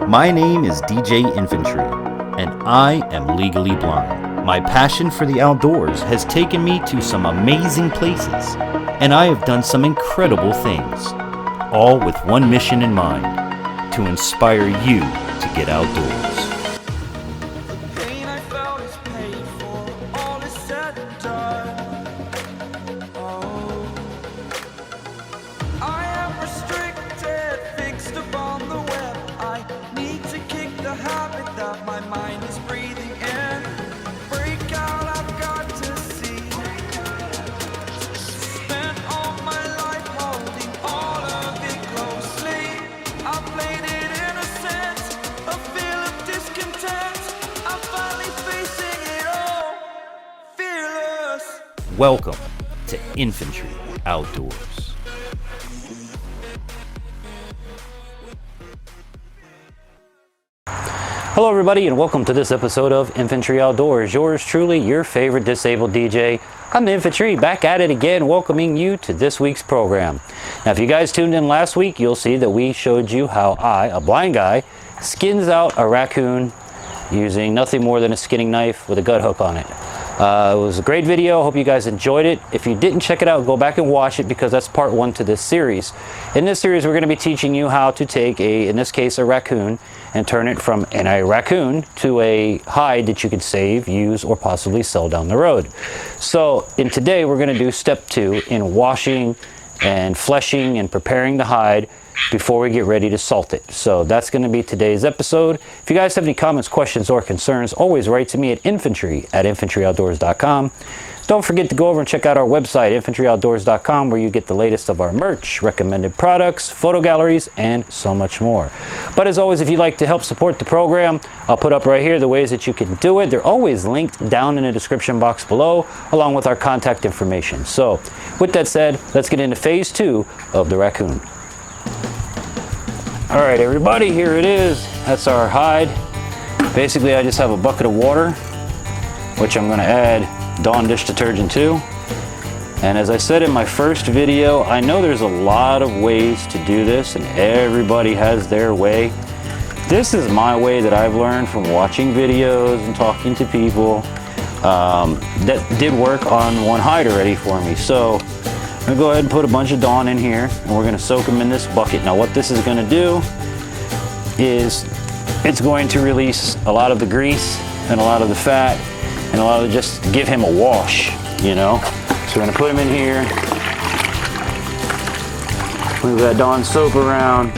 My name is DJ Infantry, and I am legally blind. My passion for the outdoors has taken me to some amazing places, and I have done some incredible things, all with one mission in mind: to inspire you to get outdoors. Welcome to Infantry Outdoors. Hello everybody, and welcome to this episode of Infantry Outdoors. Yours truly, your favorite disabled DJ. I'm the Infantry, back at it again, welcoming you to this week's program. Now if you guys tuned in last week, you'll see that we showed you how I, a blind guy, skins out a raccoon using nothing more than a skinning knife with a gut hook on it. It was a great video. Hope you guys enjoyed it. If you didn't check it out, go back and watch it because that's part one to this series. In this series, we're going to be teaching you how to take in this case, a raccoon, and turn it from a raccoon to a hide that you could save, use, or possibly sell down the road. So today, we're going to do step 2 in washing and fleshing and preparing the hide before we get ready to salt it. So that's going to be today's episode. If you guys have any comments, questions, or concerns, always write to me at infantryoutdoors.com. Don't forget to go over and check out our website, infantryoutdoors.com, where you get the latest of our merch, recommended products, photo galleries, and so much more. But as always, if you'd like to help support the program, I'll put up right here the ways that you can do it. They're always linked down in the description box below, along with our contact information. So with that said, let's get into phase 2 of the raccoon. All right, everybody, here it is. That's our hide. Basically, I just have a bucket of water, which I'm gonna add Dawn dish detergent to. And as I said in my first video, I know there's a lot of ways to do this and everybody has their way. This is my way that I've learned from watching videos and talking to people that did work on one hide already for me. So I'm gonna go ahead and put a bunch of Dawn in here and we're gonna soak them in this bucket. Now what this is gonna do is it's going to release a lot of the grease and a lot of the fat and a lot of just give him a wash, you know? So we're gonna put him in here, move that Dawn soap around.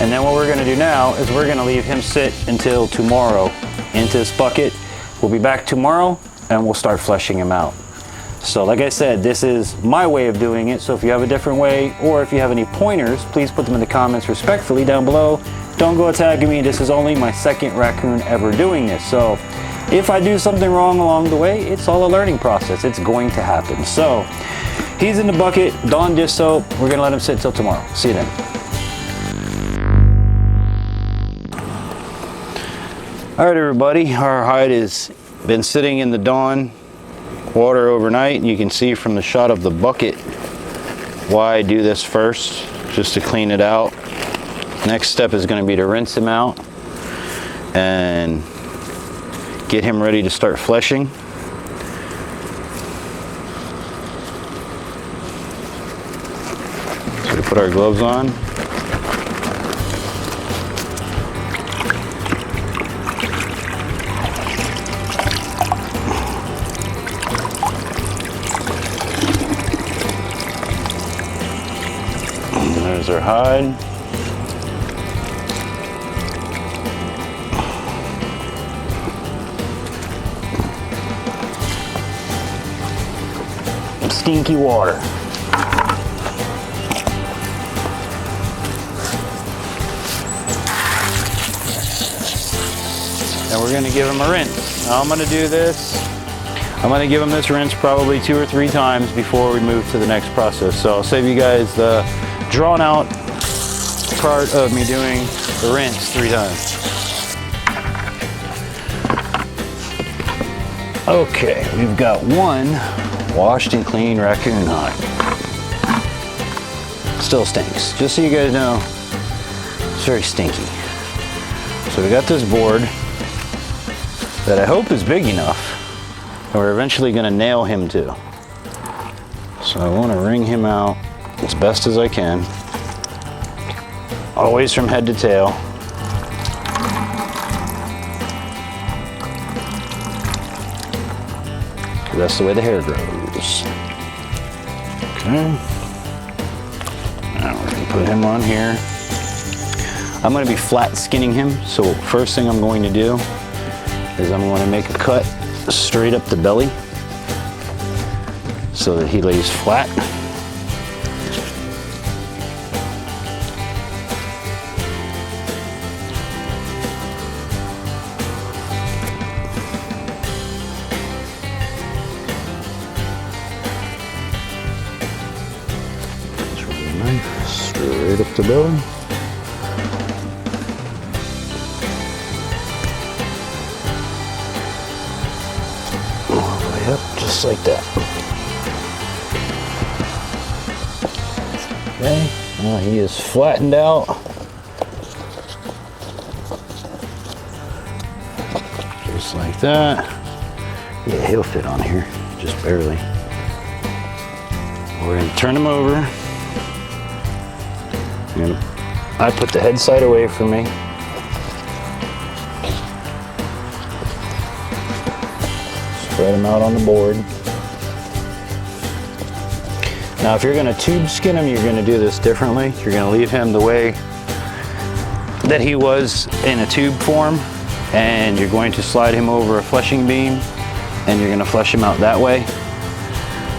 And then what we're gonna do now is we're gonna leave him sit until tomorrow into this bucket. We'll be back tomorrow and we'll start fleshing him out. So like I said, this is my way of doing it. So if you have a different way or if you have any pointers, please put them in the comments respectfully down below. Don't go tagging me. This is only my second raccoon ever doing this. So if I do something wrong along the way, it's all a learning process. It's going to happen. So he's in the bucket, Dawn dish soap. We're gonna let him sit till tomorrow. See you then. All right, everybody, our hide has been sitting in the Dawn water overnight. You can see from the shot of the bucket why I do this first, just to clean it out. Next step is going to be to rinse him out and get him ready to start fleshing. So we put our gloves on. There's our hide. Stinky water. And we're going to give him a rinse. Now I'm going to do this. I'm going to give him this rinse probably 2 or 3 times before we move to the next process. So I'll save you guys the drawn out part of me doing the rinse 3 times. Okay, we've got one washed and clean raccoon hide. Still stinks. Just so you guys know, it's very stinky. So we got this board that I hope is big enough and we're eventually going to nail him to. So I want to wring him out as best as I can. Always from head to tail. That's the way the hair grows. Okay. Now we're going to put him on here. I'm going to be flat skinning him. So first thing I'm going to do is I'm going to make a cut straight up the belly so that he lays flat. Straight up the belly. All the way up, just like that. Okay, now he is flattened out. Just like that. Yeah, he'll fit on here, just barely. We're going to turn him over. I put the head side away from me. Spread him out on the board. Now if you're going to tube skin him, you're going to do this differently. You're going to leave him the way that he was in a tube form, and you're going to slide him over a fleshing beam, and you're going to flesh him out that way.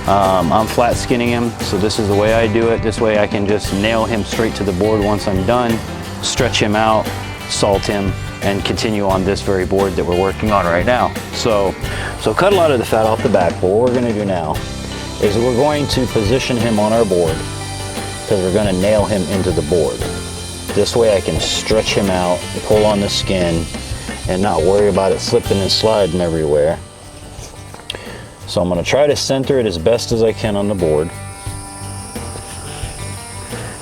I'm flat skinning him, so this is the way I do it. This way I can just nail him straight to the board once I'm done, stretch him out, salt him, and continue on this very board that we're working on right now. So cut a lot of the fat off the back, but what we're going to do now is we're going to position him on our board because we're going to nail him into the board. This way I can stretch him out, pull on the skin, and not worry about it slipping and sliding everywhere. So I'm going to try to center it as best as I can on the board.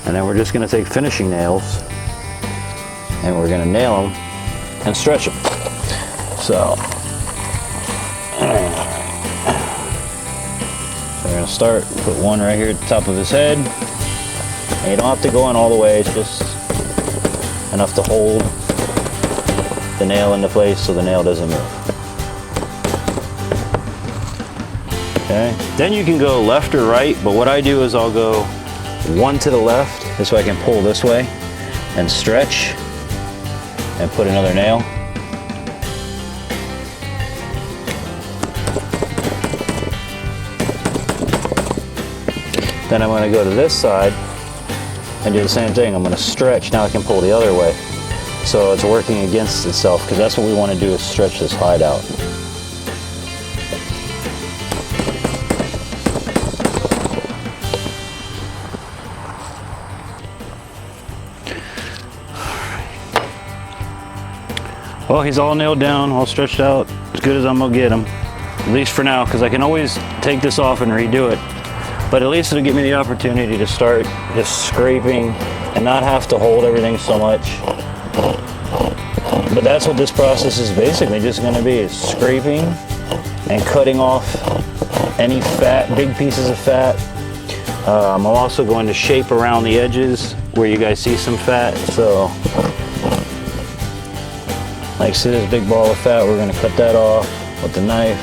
And then we're just going to take finishing nails and we're going to nail them and stretch them. So we're going to start, put one right here at the top of his head. And you don't have to go in all the way, it's just enough to hold the nail into place so the nail doesn't move. Okay. Then you can go left or right, but what I do is I'll go one to the left, this way I can pull this way and stretch and put another nail. Then I'm going to go to this side and do the same thing. I'm going to stretch, now I can pull the other way. So it's working against itself, because that's what we want to do, is stretch this hide out. Well, he's all nailed down, all stretched out, as good as I'm gonna get him. At least for now, because I can always take this off and redo it. But at least it'll give me the opportunity to start just scraping and not have to hold everything so much. But that's what this process is basically just gonna be, is scraping and cutting off any fat, big pieces of fat. I'm also going to shape around the edges where you guys see some fat. So, like, see this big ball of fat, we're gonna cut that off with the knife.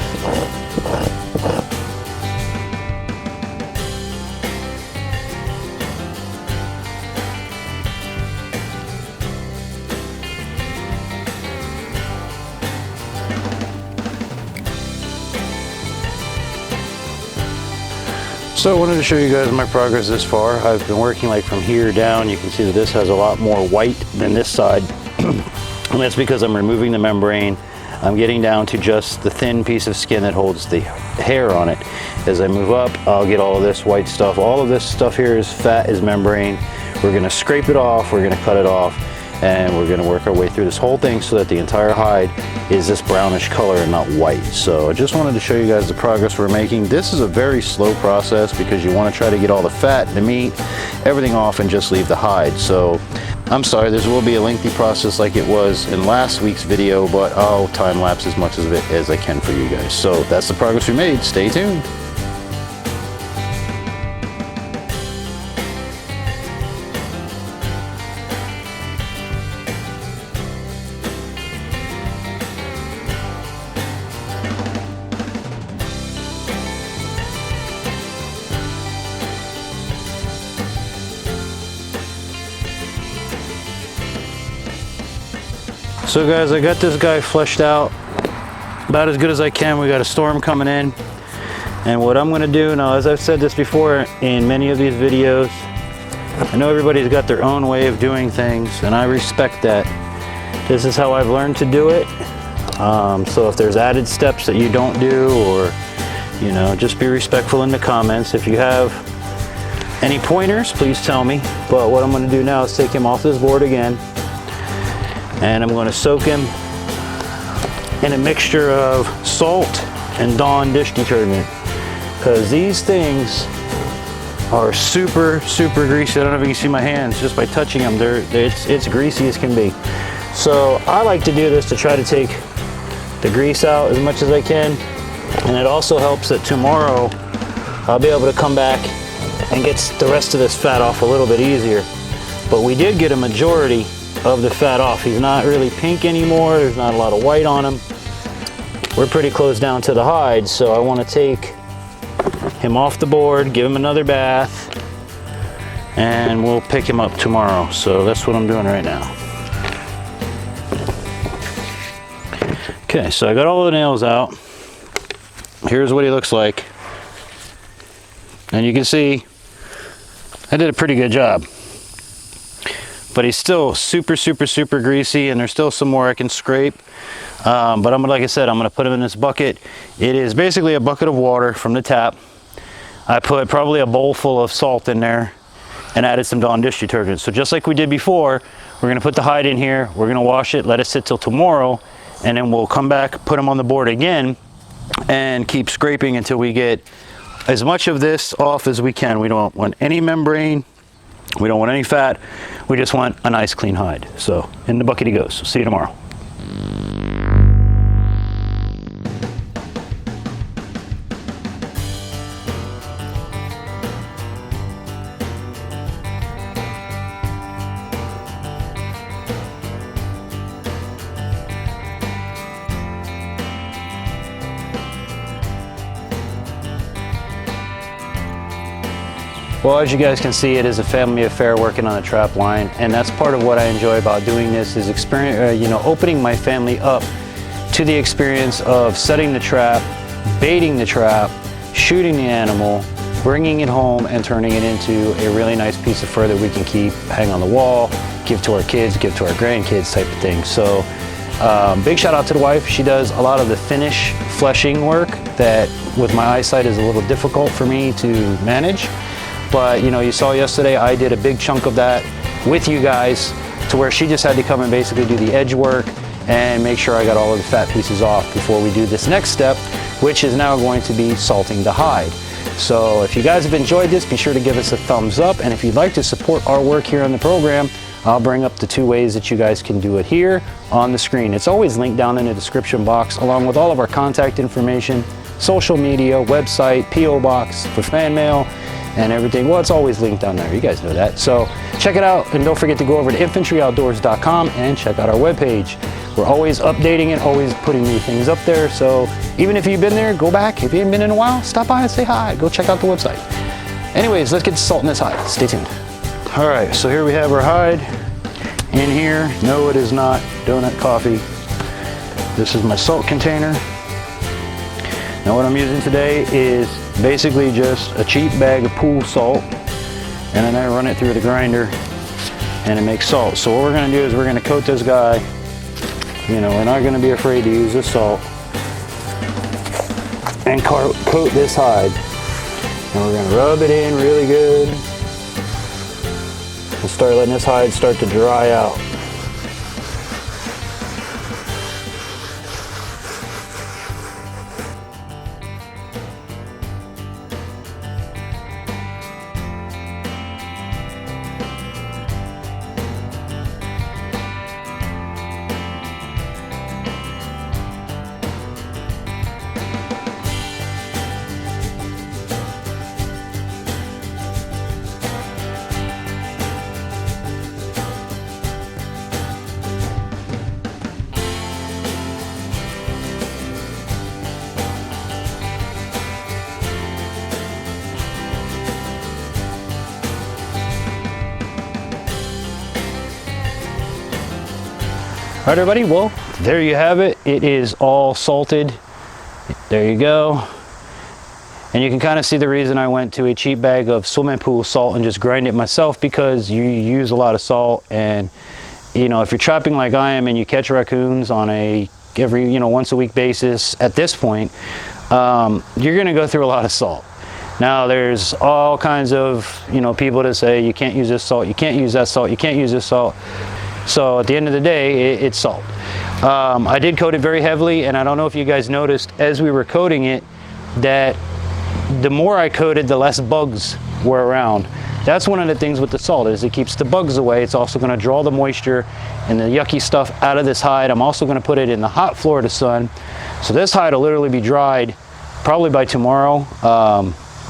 So I wanted to show you guys my progress this far. I've been working like from here down. You can see that this has a lot more white than this side. And that's because I'm removing the membrane. I'm getting down to just the thin piece of skin that holds the hair on it. As I move up, I'll get all of this white stuff. All of this stuff here is fat, is membrane. We're gonna scrape it off, we're gonna cut it off, and we're gonna work our way through this whole thing so that the entire hide is this brownish color and not white. So I just wanted to show you guys the progress we're making. This is a very slow process because you want to try to get all the fat, the meat, everything off and just leave the hide. So I'm sorry, this will be a lengthy process like it was in last week's video, but I'll time lapse as much of it as I can for you guys. So that's the progress we made. Stay tuned. So guys, I got this guy fleshed out about as good as I can. We got a storm coming in. And what I'm gonna do now, as I've said this before in many of these videos, I know everybody's got their own way of doing things and I respect that. This is how I've learned to do it. So if there's added steps that you don't do, or, you know, just be respectful in the comments. If you have any pointers, please tell me. But what I'm gonna do now is take him off this board again. And I'm going to soak him in a mixture of salt and Dawn dish detergent, because these things are super greasy. I don't know if you can see my hands just by touching them. It's greasy as can be. So I like to do this to try to take the grease out as much as I can, and it also helps that tomorrow I'll be able to come back and get the rest of this fat off a little bit easier. But we did get a majority of the fat off. He's not really pink anymore. There's not a lot of white on him. We're pretty close down to the hide, so I want to take him off the board, give him another bath, and we'll pick him up tomorrow. So that's what I'm doing right now. Okay, so I got all the nails out. Here's what he looks like. And you can see I did a pretty good job. But he's still super greasy, and there's still some more I can scrape. But like I said, I'm gonna put him in this bucket. It is basically a bucket of water from the tap. I put probably a bowl full of salt in there and added some Dawn dish detergent. So just like we did before, we're gonna put the hide in here, we're gonna wash it, let it sit till tomorrow, and then we'll come back, put him on the board again, and keep scraping until we get as much of this off as we can. We don't want any membrane, we don't want any fat, we just want a nice clean hide. So in the bucket he goes. See you tomorrow. Well, as you guys can see, it is a family affair working on a trap line, and that's part of what I enjoy about doing this is opening my family up to the experience of setting the trap, baiting the trap, shooting the animal, bringing it home, and turning it into a really nice piece of fur that we can keep, hang on the wall, give to our kids, give to our grandkids type of thing. So big shout out to the wife. She does a lot of the finish fleshing work that with my eyesight is a little difficult for me to manage. But you know, you saw yesterday I did a big chunk of that with you guys, to where she just had to come and basically do the edge work and make sure I got all of the fat pieces off before we do this next step, which is now going to be salting the hide. So if you guys have enjoyed this, be sure to give us a thumbs up, and if you'd like to support our work here on the program, I'll bring up the 2 ways that you guys can do it here on the screen. It's always linked down in the description box, along with all of our contact information, social media, website, P.O. box for fan mail, and everything. Well, it's always linked down there. You guys know that. So check it out, and don't forget to go over to infantryoutdoors.com and check out our webpage. We're always updating it, always putting new things up there. So even if you've been there, go back. If you haven't been in a while, stop by and say hi. Go check out the website. Anyways, let's get to salting this hide. Stay tuned. All right, so here we have our hide in here. No, it is not donut coffee. This is my salt container. Now what I'm using today is basically just a cheap bag of pool salt, and then I run it through the grinder and it makes salt. So what we're going to do is we're going to coat this guy. You know, we're not going to be afraid to use this salt and coat this hide, and we're going to rub it in really good. We'll start letting this hide start to dry out. All right, everybody, well, there you have it. It is all salted. There you go. And you can kind of see the reason I went to a cheap bag of swimming pool salt and just grind it myself, because you use a lot of salt. And, you know, if you're trapping like I am and you catch raccoons on every once a week basis at this point, you're going to go through a lot of salt. Now, there's all kinds of, people that say you can't use this salt, you can't use that salt, you can't use this salt. So at the end of the day, it's salt. I did coat it very heavily, and I don't know if you guys noticed as we were coating it that the more I coated, the less bugs were around. That's one of the things with the salt, is it keeps the bugs away. It's also going to draw the moisture and the yucky stuff out of this hide. I'm also going to put it in the hot Florida sun. So this hide will literally be dried probably by tomorrow.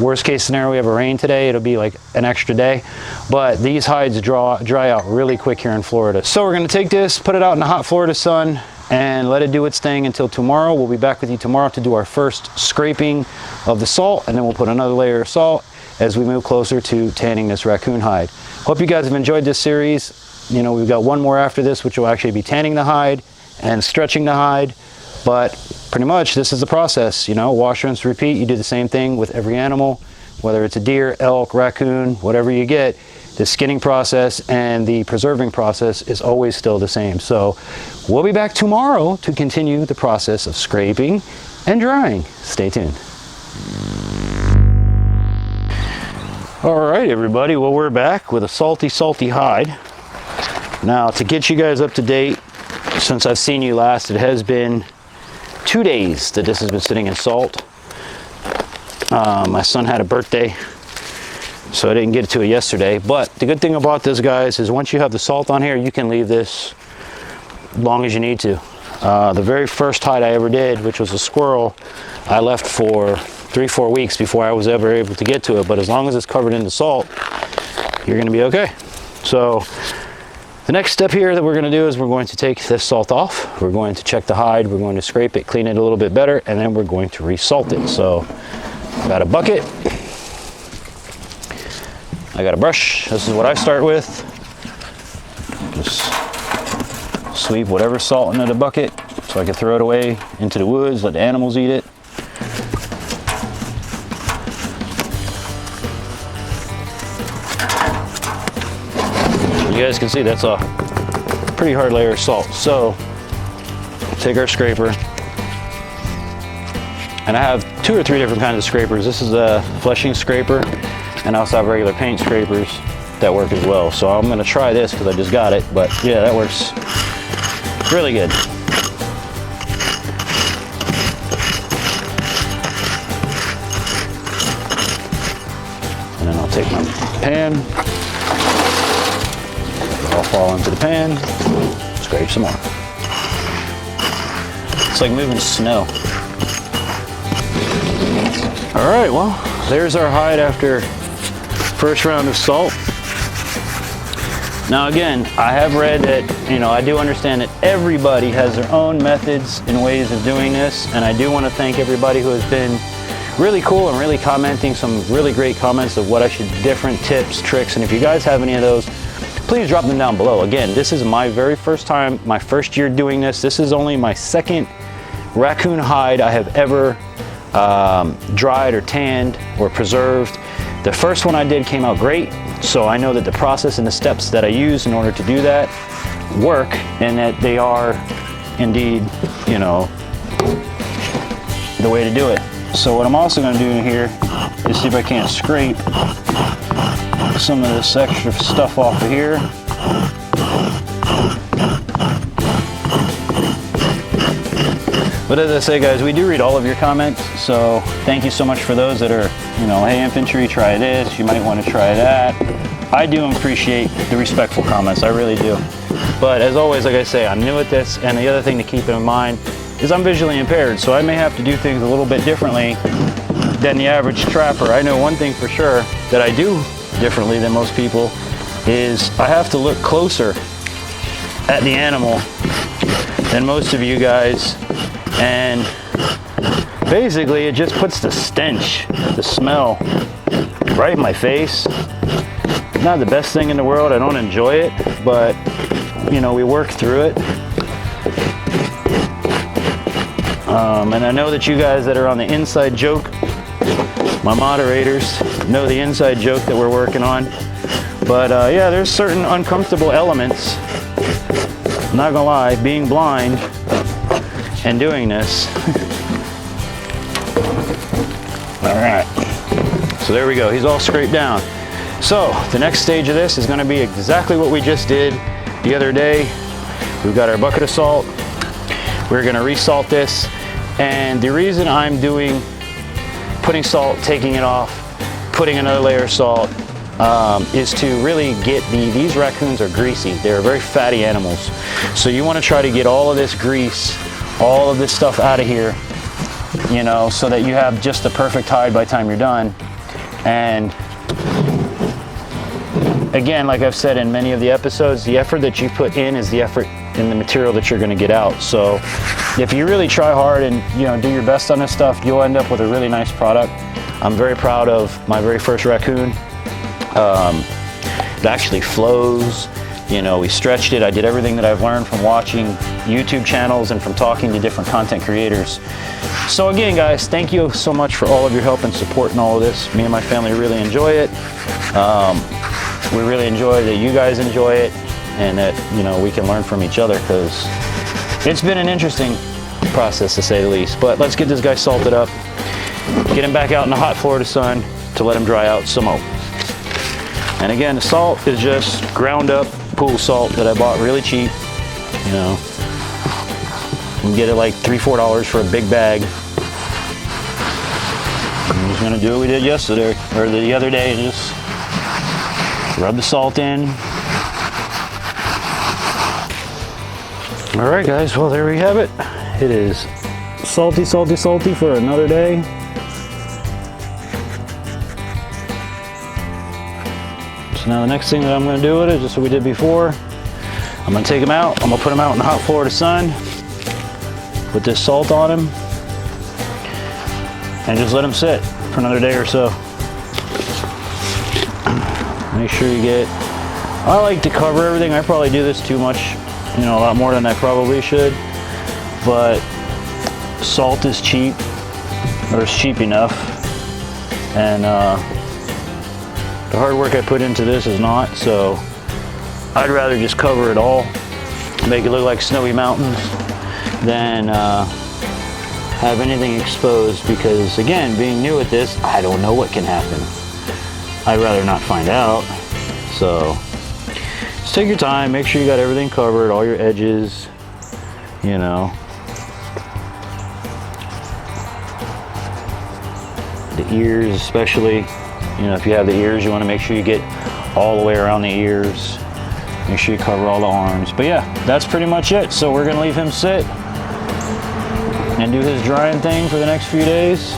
Worst case scenario, we have a rain today, it'll be like an extra day, but these hides dry out really quick here in Florida. So we're going to take this, put it out in the hot Florida sun, and let it do its thing until tomorrow. We'll be back with you tomorrow to do our first scraping of the salt, and then we'll put another layer of salt as we move closer to tanning this raccoon hide. Hope you guys have enjoyed this series. We've got one more after this, which will actually be tanning the hide and stretching the hide. But pretty much this is the process, wash, rinse, repeat. You do the same thing with every animal, whether it's a deer, elk, raccoon, whatever you get. The skinning process and the preserving process is always still the same. So we'll be back tomorrow to continue the process of scraping and drying. Stay tuned. All right, everybody. Well, we're back with a salty, salty hide. Now, to get you guys up to date, since I've seen you last, it has been 2 days that this has been sitting in salt. My son had a birthday, so I didn't get to it yesterday. But the good thing about this, guys, is once you have the salt on here, you can leave this long as you need to. The very first hide I ever did, which was a squirrel, I left for 3-4 weeks before I was ever able to get to it. But as long as it's covered in the salt, you're going to be okay. So the next step here that we're going to do is we're going to take this salt off. We're going to check the hide. We're going to scrape it, clean it a little bit better, and then we're going to resalt it. So I've got a bucket. I got a brush. This is what I start with. Just sweep whatever salt into the bucket so I can throw it away into the woods, let the animals eat it. You guys can see that's a pretty hard layer of salt. So take our scraper, and I have 2 or 3 different kinds of scrapers. This is a flushing scraper, and I also have regular paint scrapers that work as well. So I'm going to try this because I just got it, but yeah, that works really good. And then I'll take my pan. I'll fall into the pan, scrape some more. It's like moving snow. All right, well, there's our hide after first round of salt. Now again, I have read that, I do understand that everybody has their own methods and ways of doing this, and I do want to thank everybody who has been really cool and really commenting some really great comments of what I should, different tips, tricks, and if you guys have any of those, please drop them down below. Again, this is my very first time, my first year doing this. This is only my second raccoon hide I have ever dried or tanned or preserved. The first one I did came out great, so I know that the process and the steps that I use in order to do that work, and that they are indeed, the way to do it. So what I'm also going to do in here is see if I can't scrape some of this extra stuff off of here. But as I say, guys, we do read all of your comments, so thank you so much for those that are, you know, hey, Infantry, try this, you might want to try that. I do appreciate the respectful comments, I really do. But as always, like I say, I'm new at this, and the other thing to keep in mind is I'm visually impaired, so I may have to do things a little bit differently than the average trapper. I know one thing for sure that I do differently than most people is I have to look closer at the animal than most of you guys. And basically it just puts the stench, the smell right in my face. Not the best thing in the world, I don't enjoy it, but you know, we work through it. And I know that you guys that are on the inside joke, my moderators, know the inside joke that we're working on. But yeah, there's certain uncomfortable elements. I'm not gonna lie, being blind and doing this. All right, so there we go, he's all scraped down. So the next stage of this is gonna be exactly what we just did the other day. We've got our bucket of salt. We're gonna resalt this. And the reason I'm putting salt, taking it off, putting another layer of salt, is to really get these raccoons are greasy. They're very fatty animals. So you wanna try to get all of this grease, all of this stuff out of here, you know, so that you have just the perfect hide by the time you're done. And again, like I've said in many of the episodes, the effort that you put in is the effort in the material that you're gonna get out. So if you really try hard and, you know, do your best on this stuff, you'll end up with a really nice product. I'm very proud of my very first raccoon. It actually flows. You know, we stretched it. I did everything that I've learned from watching YouTube channels and from talking to different content creators. So again, guys, thank you so much for all of your help and support in all of this. Me and my family really enjoy it. We really enjoy that you guys enjoy it and that, you know, we can learn from each other, because it's been an interesting process to say the least. But let's get this guy salted up, get him back out in the hot Florida sun to let him dry out some more. And again, the salt is just ground up pool salt that I bought really cheap. You know, you can get it like $3–4 for a big bag. I'm just gonna do what we did yesterday, or the other day, just rub the salt in. All right, guys, well, there we have it. It is salty, salty, salty for another day. So now the next thing that I'm gonna do with it, just what we did before, I'm gonna take them out. I'm gonna put them out in the hot Florida sun, put this salt on them, and just let them sit for another day or so. Make sure you get, I like to cover everything. I probably do this too much, you know, a lot more than I probably should, but salt is cheap, or it's cheap enough, and the hard work I put into this is not, so I'd rather just cover it all, make it look like snowy mountains, than have anything exposed, because again, being new at this, I don't know what can happen. I'd rather not find out. So just take your time, make sure you got everything covered, all your edges, you know. The ears especially, you know, if you have the ears, you want to make sure you get all the way around the ears. Make sure you cover all the arms. But yeah, that's pretty much it. So we're gonna leave him sit and do his drying thing for the next few days.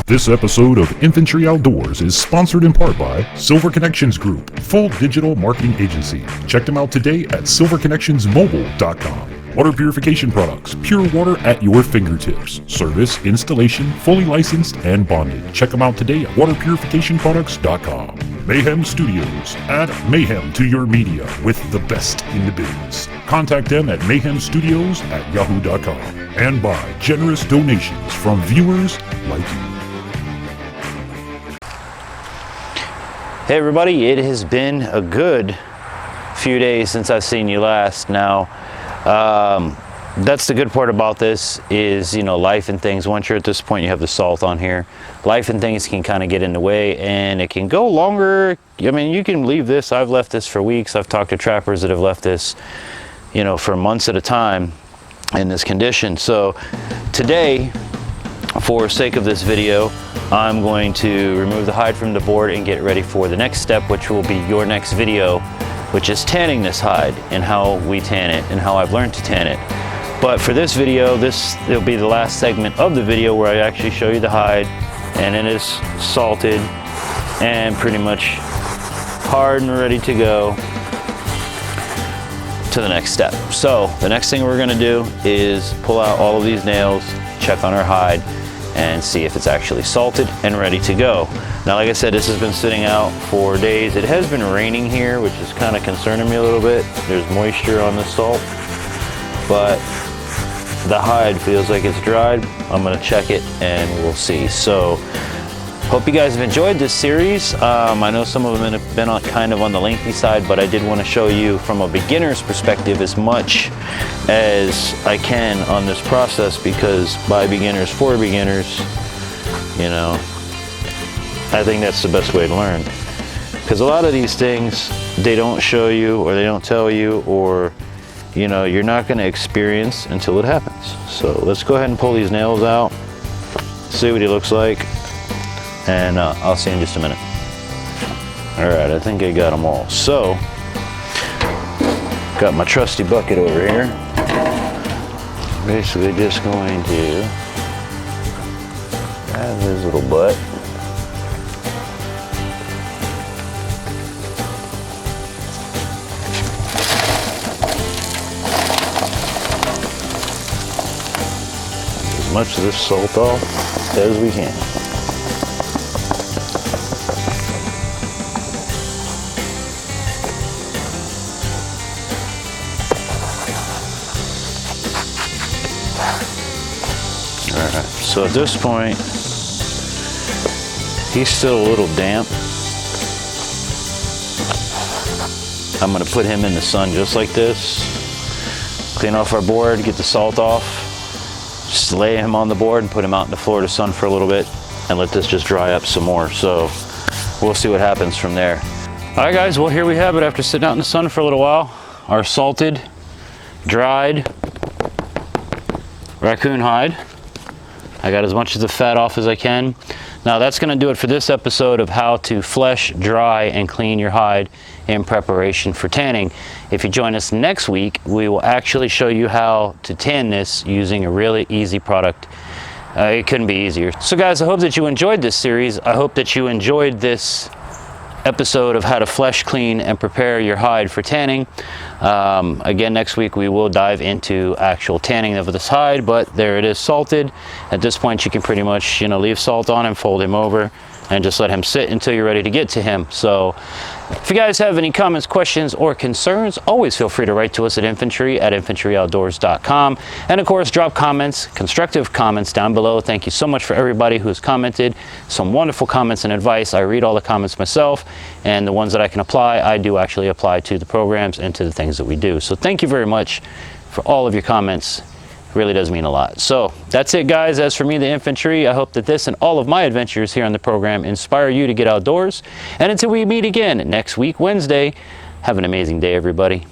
This episode of Infantry Outdoors is sponsored in part by Silver Connections Group, full digital marketing agency. Check them out today at silverconnectionsmobile.com. Water purification products, pure water at your fingertips. Service, installation, fully licensed and bonded. Check them out today at waterpurificationproducts.com. Mayhem Studios. Add mayhem to your media with the best in the biz. Contact them at mayhemstudios@yahoo.com and by generous donations from viewers like you. Hey everybody, it has been a good few days since I've seen you last. Now, that's the good part about this is, you know, life and things, once you're at this point, you have the salt on here, life and things can kind of get in the way, and it can go longer. I mean, you can leave this, I've left this for weeks. I've talked to trappers that have left this, you know, for months at a time in this condition. So today, for sake of this video, I'm going to remove the hide from the board and get ready for the next step, which will be your next video, which is tanning this hide and how we tan it and how I've learned to tan it. But for this video, it'll be the last segment of the video where I actually show you the hide, and it is salted and pretty much hard and ready to go to the next step. So the next thing we're gonna do is pull out all of these nails, check on our hide, and see if it's actually salted and ready to go. Now, like I said, this has been sitting out for days. It has been raining here, which is kind of concerning me a little bit. There's moisture on the salt, but the hide feels like it's dried. I'm gonna check it and we'll see. So hope you guys have enjoyed this series. I know some of them have been kind of on the lengthy side, but I did want to show you from a beginner's perspective as much as I can on this process, because by beginners for beginners, you know, I think that's the best way to learn. Because a lot of these things, they don't show you, or they don't tell you, or, you know, you're not going to experience until it happens. So let's go ahead and pull these nails out, see what he looks like, and I'll see you in just a minute. All right, I think I got them all. So, got my trusty bucket over here. Basically just going to grab his little butt. As much of this salt off as we can. Alright, so at this point, he's still a little damp. I'm going to put him in the sun just like this. Clean off our board, get the salt off. Just lay him on the board and put him out in the Florida sun for a little bit and let this just dry up some more. So we'll see what happens from there. Alright guys, well here we have it after sitting out in the sun for a little while. Our salted, dried raccoon hide. I got as much of the fat off as I can. Now that's going to do it for this episode of how to flesh, dry, and clean your hide in preparation for tanning. If you join us next week, we will actually show you how to tan this using a really easy product. It couldn't be easier. So guys, I hope that you enjoyed this series. I hope that you enjoyed this episode of how to flesh, clean, and prepare your hide for tanning. Again, next week we will dive into actual tanning of this hide, but there it is salted. At this point you can pretty much, you know, leave salt on him, fold him over, and just let him sit until you're ready to get to him. So if you guys have any comments, questions, or concerns, always feel free to write to us at infantryoutdoors.com. And of course, drop comments, constructive comments down below. Thank you so much for everybody who's commented. Some wonderful comments and advice. I read all the comments myself, and the ones that I can apply, I do actually apply to the programs and to the things that we do. So thank you very much for all of your comments. It really does mean a lot. So that's it, guys. As for me, the infantry, I hope that this and all of my adventures here on the program inspire you to get outdoors. And until we meet again next week, Wednesday, have an amazing day, everybody.